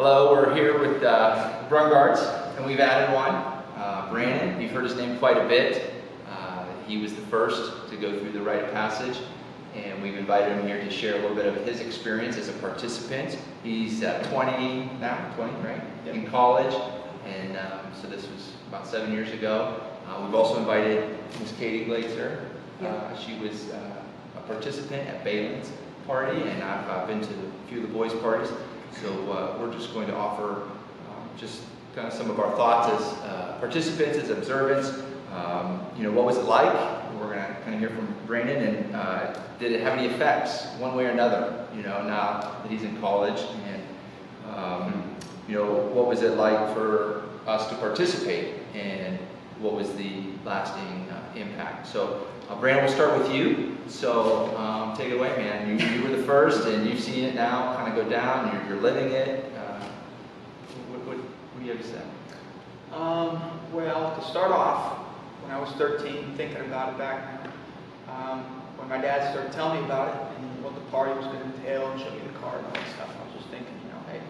Hello, we're here with Brungards, and we've added one, Brannon. You've heard his name quite a bit. He was the first to go through the Rite of Passage, and we've invited him here to share a little bit of his experience as a participant. He's 20 now, 20, right? Yep. In college, and so this was about 7 years ago. We've also invited Miss Katie Glatzer. She was a participant at Balin's party, and I've been to a few of the boys' parties. So we're just going to offer just kind of some of our thoughts as participants, as observants. What was it like? We're going to kind of hear from Brannon, and did it have any effects one way or another? Now that he's in college, and what was it like for us to participate, and what was the lasting impact? So Brannon, we'll start with you. So take it away, man. You were the first, and you've seen it now kind of go down. You're living it. What do you have to say? Well, to start off, when I was 13, thinking about it back now, when my dad started telling me about it and what the party was going to entail and show me the card and all that stuff, I was just thinking, hey,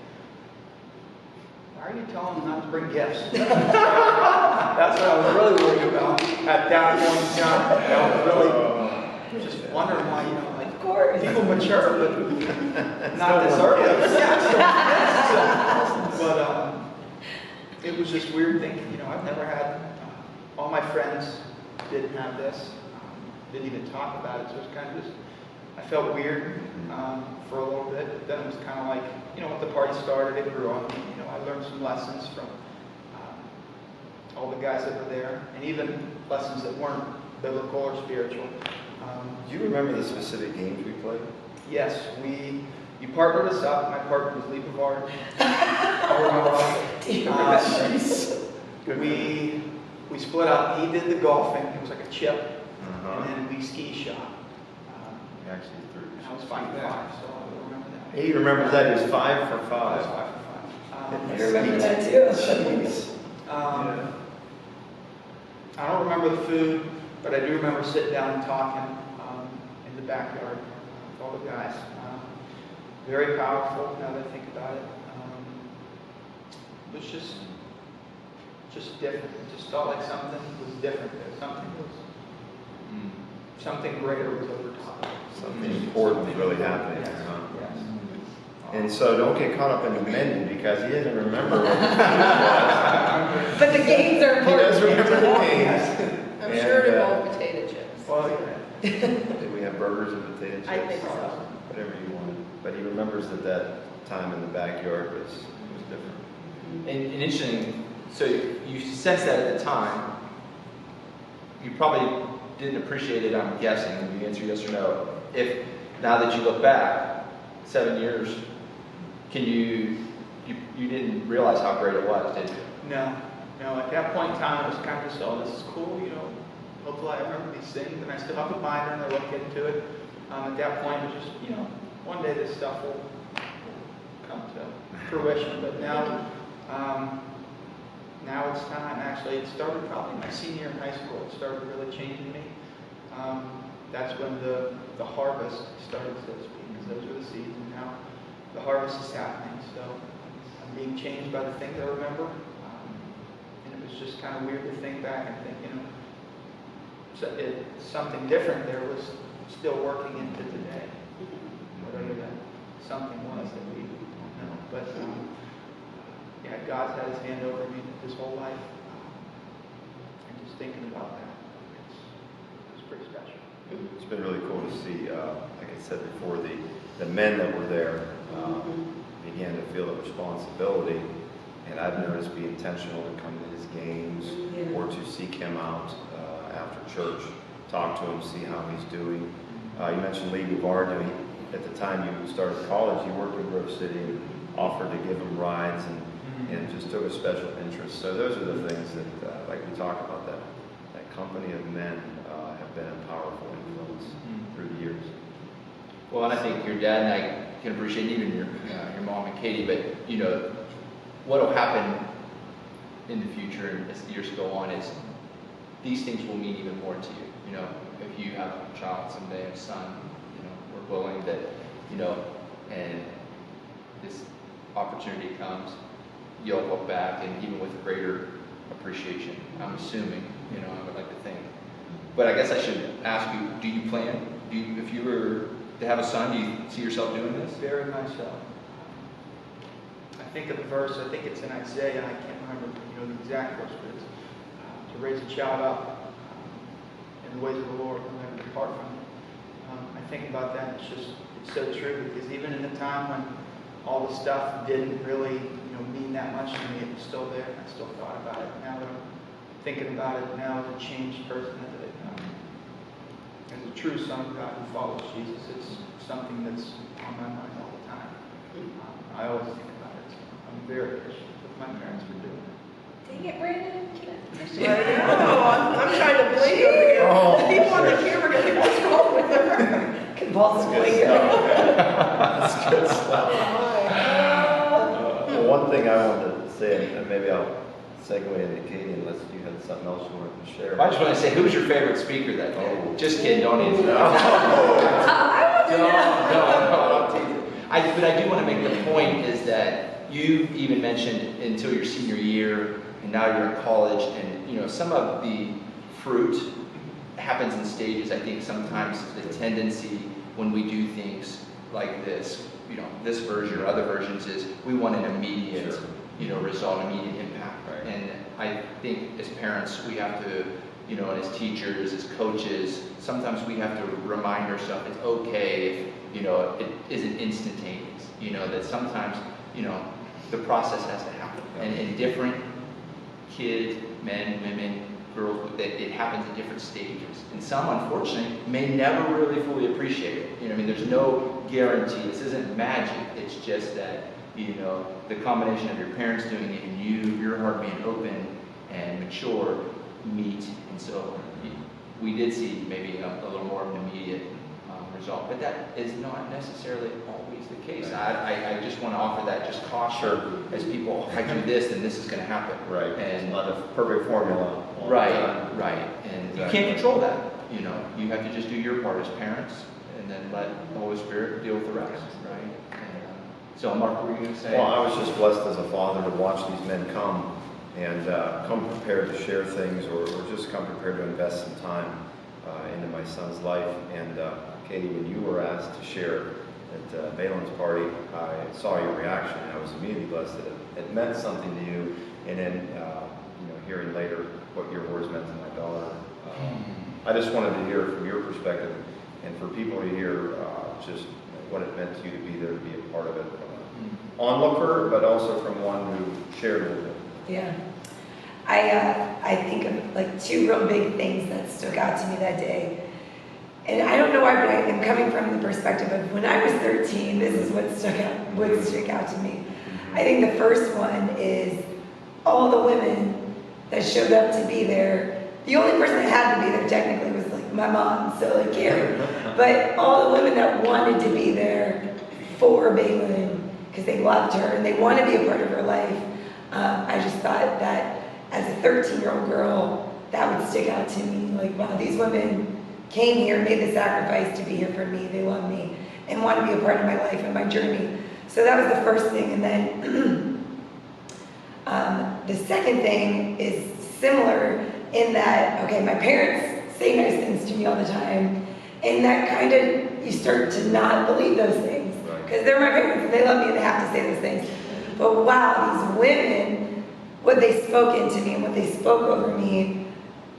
why are you telling them not to bring gifts? That's what I was really worried about at that point in time. I was really just wondering why, of course, people mature, but not this early. But it was just weird thinking, I've never had, all my friends didn't have this, didn't even talk about it, so it was kind of just, I felt weird for a little bit, but then it was kind of like, when the party started, it grew on me. I learned some lessons from all the guys that were there, and even lessons that weren't biblical or spiritual. Do you remember the specific games we played? Yes, you partnered us up. My partner was Brungard. We split up. He did the golfing. It was like a chip, and then we ski shot. Actually, threw. I was 5 for 5, so I remember that. He remembers that. He was 5 for 5. I was 5 for 5. I remember that too. I don't remember the food, but I do remember sitting down and talking in the backyard with all the guys. Very powerful now that I think about it. It was just different. It just felt like something was different there. Something greater was over top. Something important was really happening. Yes. Yes. And so don't get caught up in the menu because he doesn't remember what the was. But the games are He important. does remember the games. I'm sure it involved potato chips. Well, yeah. Did we have burgers and potato chips? I think so. Whatever you wanted. But he remembers that time in the backyard was different. And interesting, so you sensed that at the time. You probably didn't appreciate it, I'm guessing, when you answer yes or no. If, now that you look back, 7 years, you didn't realize how great it was, did you? No. At that point in time, it was kind of just, oh, this is cool, Hopefully I remember these things, and I still have a binder, and I look into it. At that point, it was just, one day this stuff will come to fruition. But now it's time. Actually, it started probably my senior year in high school. It started really changing me. That's when the harvest started, so to speak, because those were the seeds, and now the harvest is happening. So I'm being changed by the things I remember. And it was just kind of weird to think back and think, something different there was still working into today. Whatever that something was that we don't know. But God's had his hand over me his whole life. And just thinking about that, it's pretty special. It's been really cool to see, like I said before, the men that were there began to feel the responsibility. And I've noticed be intentional to come to his games or to seek him out after church, talk to him, see how he's doing. You mentioned Lee Brungard. At the time you started college, you worked in Grove City and offered to give him rides and just took a special interest. So those are the things that, like we talk about, that company of men have been a powerful influence through the years. Well, and I think your dad and I can appreciate, even your mom and Katie, but what will happen in the future and as the years go on is these things will mean even more to you. If you have a child someday, a son, we're willing that, and this opportunity comes, you'll look back and even with greater appreciation, I'm assuming, I would like to think. But I guess I should ask you, do you plan, if you were to have a son, do you see yourself doing this? Very much so. I think of the verse, I think it's in Isaiah, I can't remember the exact verse, but it's to raise a child up in the ways of the Lord and never depart from it. I think about that, it's so true, because even in the time when all the stuff didn't really mean that much to me, it was still there, and I still thought about it. Now that I'm thinking about it, now as a changed person, as a true son of God who follows Jesus, it's something that's on my mind all the time. I always think about it. I'm very appreciative of my parents for doing it. Dang it, Brandon. I'm trying to blink over here. Oh, People on the camera are going to think, what's wrong with her? Compulsive Good blinker. stuff. That's good stuff. Well, one thing I wanted to say, and maybe I'll segue into Katie unless you had something else you wanted to share. I just want to say, who's your favorite speaker that day? Oh. Just kidding, don't answer. No. Don't tease it. But I do want to make the point is that you even mentioned until your senior year, and now you're in college, and some of the fruit happens in stages. I think sometimes the tendency when we do things like this, this version or other versions is we want an immediate, result, immediate impact. Right. And I think as parents, we have to, and as teachers, as coaches, sometimes we have to remind ourselves it's okay if, it isn't instantaneous. That sometimes, the process has to happen. And in different kids, men, women, girls, that it happens at different stages. And some, unfortunately, may never really fully appreciate it. There's no guarantee. This isn't magic. It's just that, the combination of your parents doing it and your heart being open and mature meet. And so we did see maybe a little more of an immediate result. But that is not necessarily always the case. I just want to offer that just caution as people, if I do this, then this is going to happen. Right. And it's not a perfect formula. right. And you can't control that. You have to just do your part as parents, and then let the Holy Spirit deal with the rest. Right. And, so, Mark, what were you going to say? Well, I was just blessed as a father to watch these men come and come prepared to share things or just come prepared to invest some time into my son's life. And Katie, when you were asked to share at Balin's party, I saw your reaction. I was immediately blessed that it meant something to you. And then, hearing later what your words meant to my daughter, I just wanted to hear from your perspective and for people to hear just what it meant to you to be there, to be a part of it, from an onlooker, but also from one who shared with it. Yeah. I think of like two real big things that stuck out to me that day. And I don't know why, but I'm coming from the perspective of when I was 13, this is what would stick out to me. I think the first one is all the women that showed up to be there. The only person that had to be there technically was like my mom, so like Carrie. But all the women that wanted to be there for Balin because they loved her and they want to be a part of her life. I just thought that as a 13-year-old girl, that would stick out to me. Like, wow, these women came here, made the sacrifice to be here for me. They love me and want to be a part of my life and my journey. So that was the first thing. And then the second thing is similar in that, okay, my parents say nice things to me all the time. And that kind of, you start to not believe those things. Because they're my parents and they love me and they have to say those things. But wow, these women, what they spoke into me and what they spoke over me,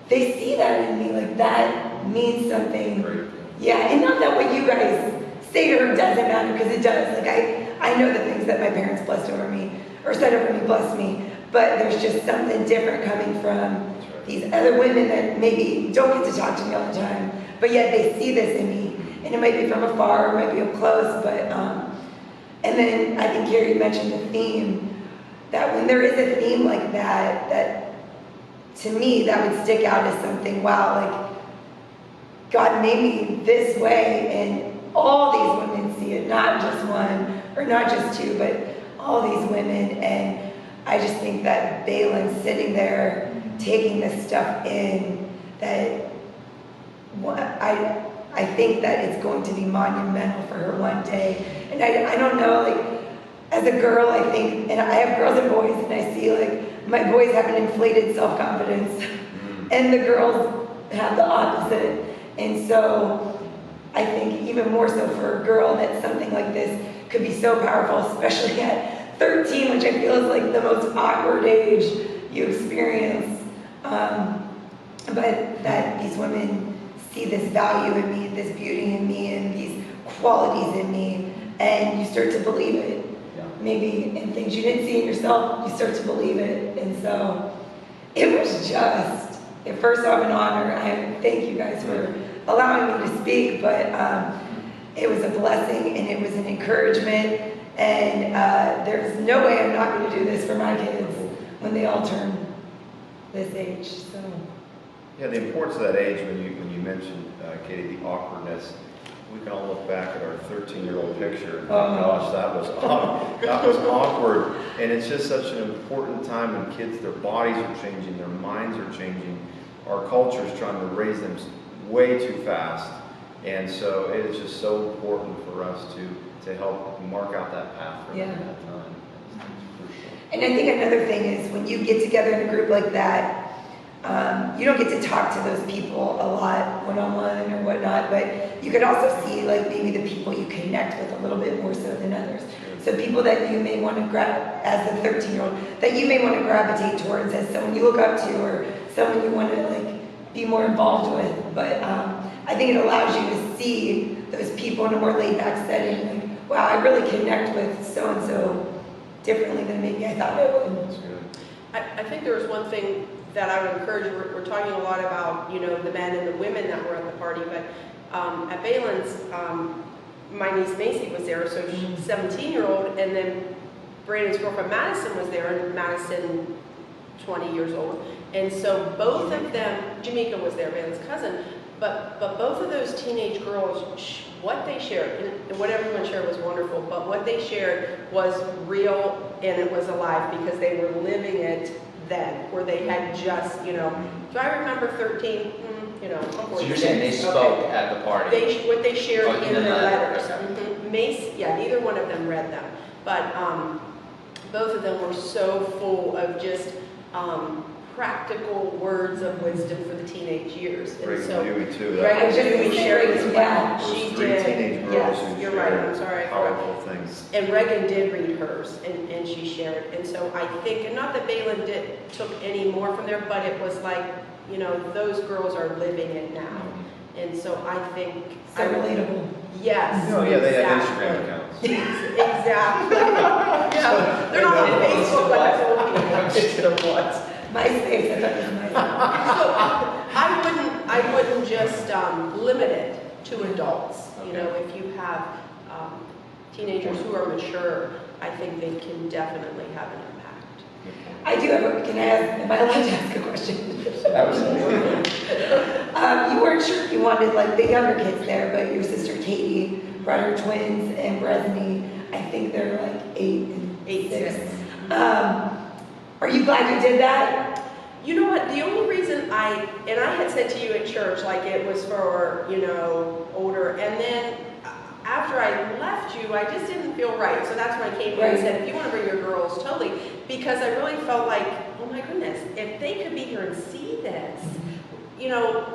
they see that in me. Like, that means something. Yeah, and not that what you guys say to her doesn't matter, because it does. Like, I know the things that my parents blessed over me, or said over me, blessed me. But there's just something different coming from these other women that maybe don't get to talk to me all the time, but yet they see this in me. And it might be from afar, it might be up close, but, and then I think Gary mentioned the theme, that when there is a theme like that, that to me, that would stick out as something, wow, like, God made me this way, and all these women see it, not just one, or not just two, but all these women, and I just think that Balin's sitting there, taking this stuff in, that I think that it's going to be monumental for her one day. And I don't know, like, as a girl, I think, and I have girls and boys, and I see like my boys have an inflated self-confidence, and the girls have the opposite. And so I think even more so for a girl that something like this could be so powerful, especially at 13, which I feel is like the most awkward age you experience. But that these women see this value in me, this beauty in me, and these qualities in me, and you start to believe it. Maybe in things you didn't see in yourself, you start to believe it. And so it was just, first off, an honor. I thank you guys for allowing me to speak, but it was a blessing and it was an encouragement. And there's no way I'm not going to do this for my kids when they all turn this age. So. Yeah, the importance of that age, when you mentioned, Katie, the awkwardness, we can all look back at our 13-year-old picture and think, gosh, that was awkward. And it's just such an important time when kids, their bodies are changing, their minds are changing. Our culture is trying to raise them way too fast. And so it is just so important for us to help mark out that path for them at that time. It's crucial. And I think another thing is when you get together in a group like that, you don't get to talk to those people a lot one-on-one or whatnot, but you could also see like maybe the people you connect with a little bit more so than others. So people that you may want to grab as a 13-year-old, that you may want to gravitate towards as someone you look up to or someone you want to like be more involved with. But I think it allows you to see those people in a more laid-back setting. Like, wow, I really connect with so-and-so differently than maybe I thought I would. That's good. I think there was one thing that I would encourage. We're talking a lot about, the men and the women that were at the party, but at Balin's, my niece Macy was there, so she's 17-year-old, and then Brandon's girlfriend Madison was there, and Madison, 20 years old. And so both of them, Jamaica was there, Balin's cousin, but both of those teenage girls, what they shared, and what everyone shared was wonderful, but what they shared was real and it was alive because they were living it then, where they had just, do I remember 13? So you're saying they spoke at the party? What they shared in the their letters. Okay. Mace, neither one of them read them, but both of them were so full of just practical words of wisdom for the teenage years. And Reagan so, Dewey, too. Reagan Dewey was shared as great, well. Those She three did. teenage girls Yes, who you're right. shared I'm sorry. powerful things. And Reagan did read hers, and she shared. And so I think, and not that Balin took any more from there, but it was like, those girls are living it now. And so I think... So relatable. Yes. Oh, yeah, they have exactly. Instagram accounts. Exactly. Yeah, they're not on Facebook like Philippines. MySpace, I thought it was MySpace. So I wouldn't just limit it to adults. If you have teenagers who are mature, I think they can definitely have an impact. I do have can I ask, am I allowed to ask a question? You weren't sure if you wanted like the younger kids there, but your sister Katie brought her twins and Bresney. I think they're like 8 and 6. Are you glad you did that? You know what, the only reason I had said to you at church, like it was for, older, and then after I left you, I just didn't feel right. So that's when I came here and said, if you want to bring your girls, totally. Because I really felt like, oh my goodness, if they could be here and see this,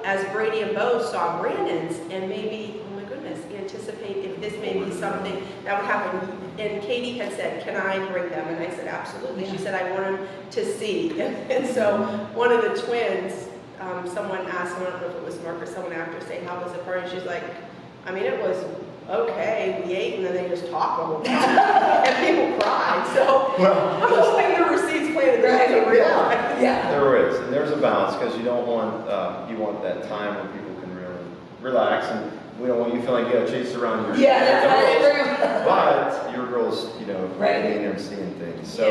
as Brady and Bo saw Brandon's, and maybe, oh my goodness, anticipate if this may be something that would happen. And Katie had said, can I bring them? And I said, absolutely. She said, I want them to see. And so one of the twins, someone asked, I don't know if it was Mark or someone after, saying, how was the party? She's like, it was okay, we ate, and then they just talked the whole time. And people cried. So I'm hoping there were seeds planted that she realized. Yeah. There is, and there's a balance because you don't want you want that time when people can really relax, and we don't want you feeling like you got to chase around your That's but your girls, being Right. there and seeing things. So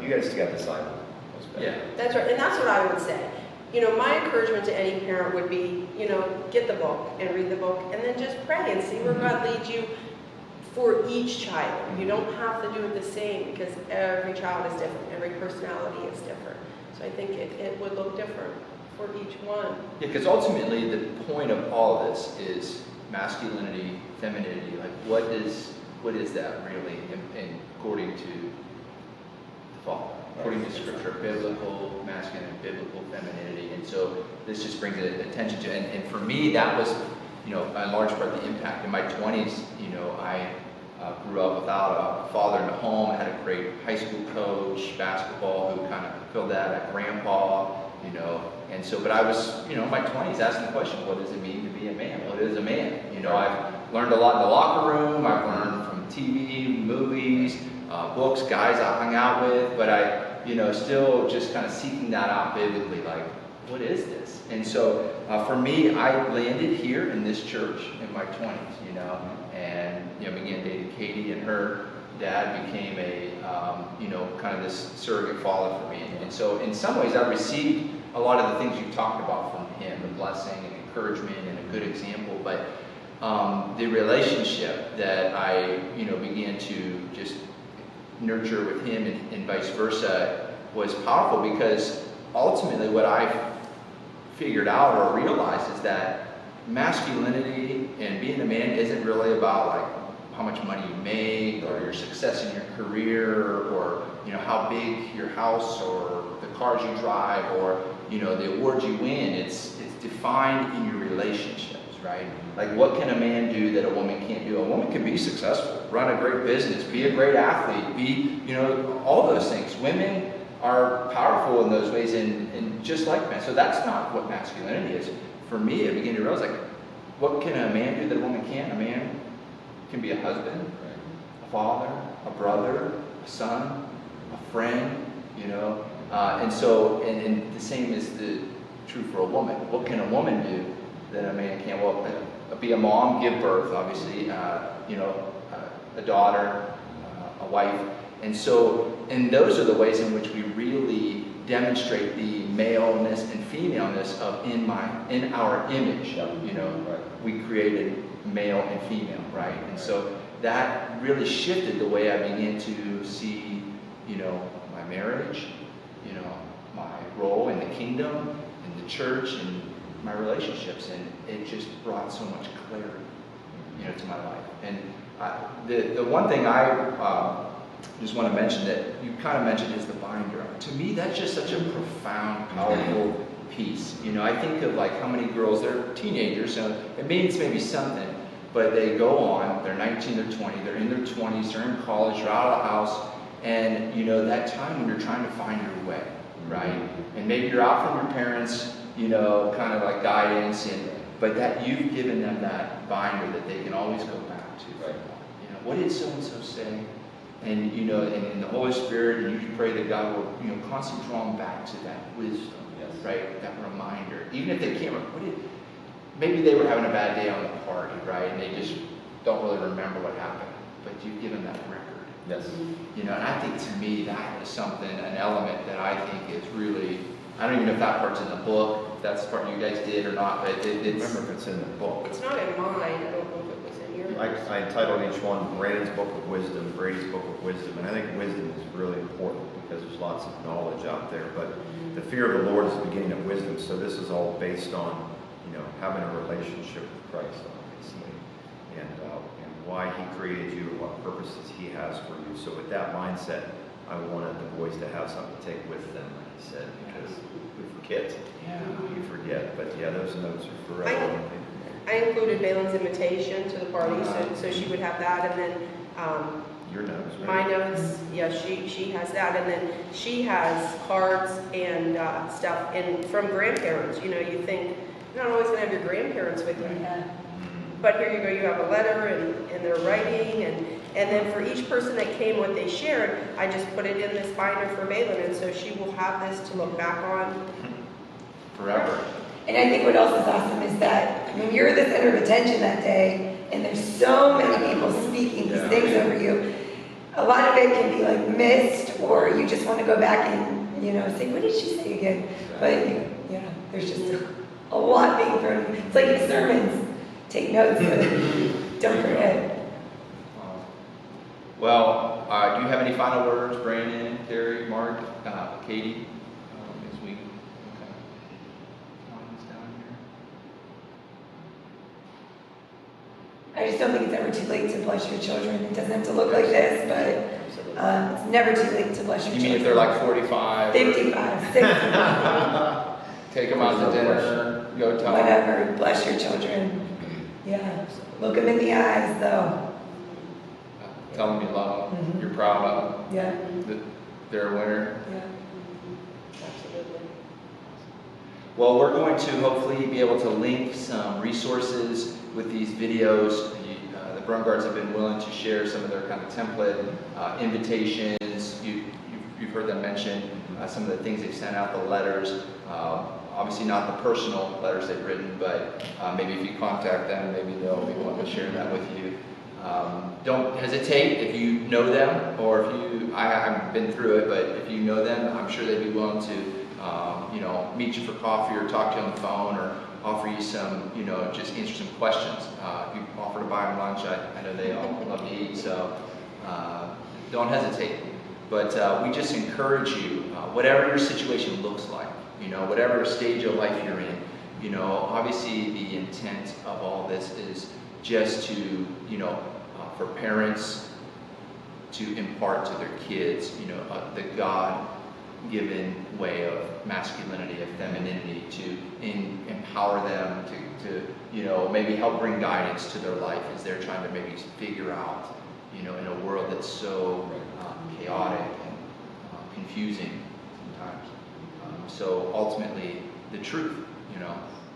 you guys got to decide. Yeah. That's right, and that's what I would say. My encouragement to any parent would be, get the book and read the book, and then just pray and see where God leads you for each child. You don't have to do it the same because every child is different, every personality is different. So I think it would look different for each one. Yeah, because ultimately the point of all of this is masculinity, femininity. Like, what is what is that really, and according to the Father, according to Scripture, biblical masculine and biblical femininity. And so this just brings attention to, and for me, that was, you know, in large part the impact. In my 20s, you know, I grew up without a father in the home. I had a great high school coach, basketball, who kind of filled that, a grandpa, you know. And so, but I was, you know, in my 20s asking the question, what does it mean to be a man? What is a man? You know, I've learned a lot in the locker room. I've learned from TV, movies, books, guys I hung out with, but I, you know, still just kind of seeking that out biblically, like, what is this? And so for me, I landed here in this church in my 20s, you know, and, you know, began dating Katie, and her dad became a, you know, kind of this surrogate father for me. And so in some ways I received a lot of the things you talked about from him, the blessing and encouragement and a good example, but the relationship that I, you know, began to just nurture with him and vice versa was powerful, because ultimately what I figured out or realized is that masculinity and being a man isn't really about like how much money you make or your success in your career or, you know, how big your house or the cars you drive or, you know, the awards you win. It's defined in your relationships, right? Like, what can a man do that a woman can't do? A woman can be successful, run a great business, be a great athlete, be, you know, all those things. Women are powerful in those ways, and just like men. So that's not what masculinity is. For me, I began to realize, like, what can a man do that a woman can't? A man can be a husband, a father, a brother, a son, a friend, you know. And so, and the same is true for a woman. What can a woman do that a man can't? Well, be a mom, give birth, obviously, you know, a daughter, a wife. And so, and those are the ways in which we really demonstrate the maleness and femaleness of in our image. You know, we created male and female, right? And so that really shifted the way I began to see, you know, my marriage, you know, my role in the kingdom, in the church, and my relationships, and it just brought so much clarity, you know, to my life. And the one thing I just want to mention that you kind of mentioned is the binder. To me, that's just such a profound, powerful piece. You know, I think of like how many girls, they're teenagers, so it means maybe something, but they go on, they're 19, they're 20, they're in their 20s, they're in college, they're out of the house, and you know, that time when you're trying to find your way, right? And maybe you're out from your parents, you know, kind of like guidance, but that you've given them that binder that they can always go back to. Right. You know, what did so-and-so say? And, you know, and in the Holy Spirit, and you can pray that God will, you know, constantly draw them back to that wisdom, right? That reminder. Even if they can't remember, maybe they were having a bad day on the party, right? And they just don't really remember what happened. But you've given that record. Yes. You know, and I think to me that is something, an element that I think is really, I don't even know if that part's in the book, if that's the part you guys did or not, but it's... Remember if it's in the book. It's not in mine. I don't know if it was in yours. I entitled each one Brandon's Book of Wisdom, Brady's Book of Wisdom, and I think wisdom is really important because there's lots of knowledge out there, but the fear of the Lord is the beginning of wisdom, so this is all based on, you know, having a relationship with Christ, obviously, and why He created you and what purposes He has for you. So with that mindset, I wanted the boys to have something to take with them, like He said, because we forget. Yeah. We forget, but yeah, those notes are forever. I included Balin's invitation to the party, so she would have that, and then Your notes, right? my notes, yeah, she has that, and then she has cards and stuff from grandparents. You know, you think you're not always going to have your grandparents with you, but here you go, you have a letter, and they're writing, and then for each person that came, what they shared, I just put it in this binder for Balin, and so she will have this to look back on Forever. And I think what else is awesome is that when you're the center of attention that day, and there's so many people speaking these things over you, a lot of it can be like missed, or you just want to go back and, you know, say, what did she say again? But, you know, there's just a lot being thrown. It's like in sermons. Take notes, but don't forget. Well, do you have any final words, Brandon, Terry, Mark, Katie, as we I just don't think it's ever too late to bless your children. It doesn't have to look like this, but it's never too late to bless your You children. mean if they're like 45? 55, 60, Take them out to dinner, go talk. whatever. Bless your children. Yeah. Look them in the eyes, though. Tell them you love them, Mhm. you're proud of Yeah. them, that they're a winner. Yeah. Absolutely. Well, we're going to hopefully be able to link some resources with these videos. The Brungards have been willing to share some of their kind of template invitations. You've heard them mention some of the things they've sent out, the letters. Obviously not the personal letters they've written, but maybe if you contact them, maybe they'll be willing to share that with you. Don't hesitate if you know them, or if you, I haven't been through it, but if you know them, I'm sure they'd be willing to meet you for coffee or talk to you on the phone or offer you some, just answer some questions. If you offer to buy them lunch, I know they all love to eat, so don't hesitate. But we just encourage you, whatever your situation looks like, whatever stage of life you're in, obviously the intent of all this is just to, for parents to impart to their kids, the God-given way of masculinity, of femininity, to empower them to maybe help bring guidance to their life as they're trying to maybe figure out, in a world that's so chaotic and confusing sometimes. So ultimately, the truth,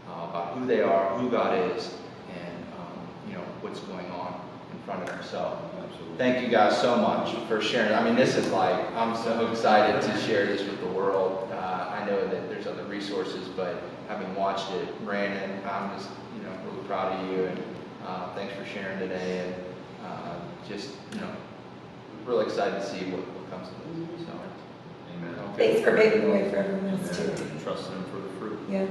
about who they are, who God is, and what's going on in front of them. So thank you guys so much for sharing. I mean, this is like, I'm so excited to share this with the world. I know that there's other resources, but having watched it, Brandon, I'm just, really proud of you, and thanks for sharing today, and just, really excited to see what comes of this. So, Amen. okay. Thanks for paving the way for everyone else, too. Trust Him for the fruit. Yeah.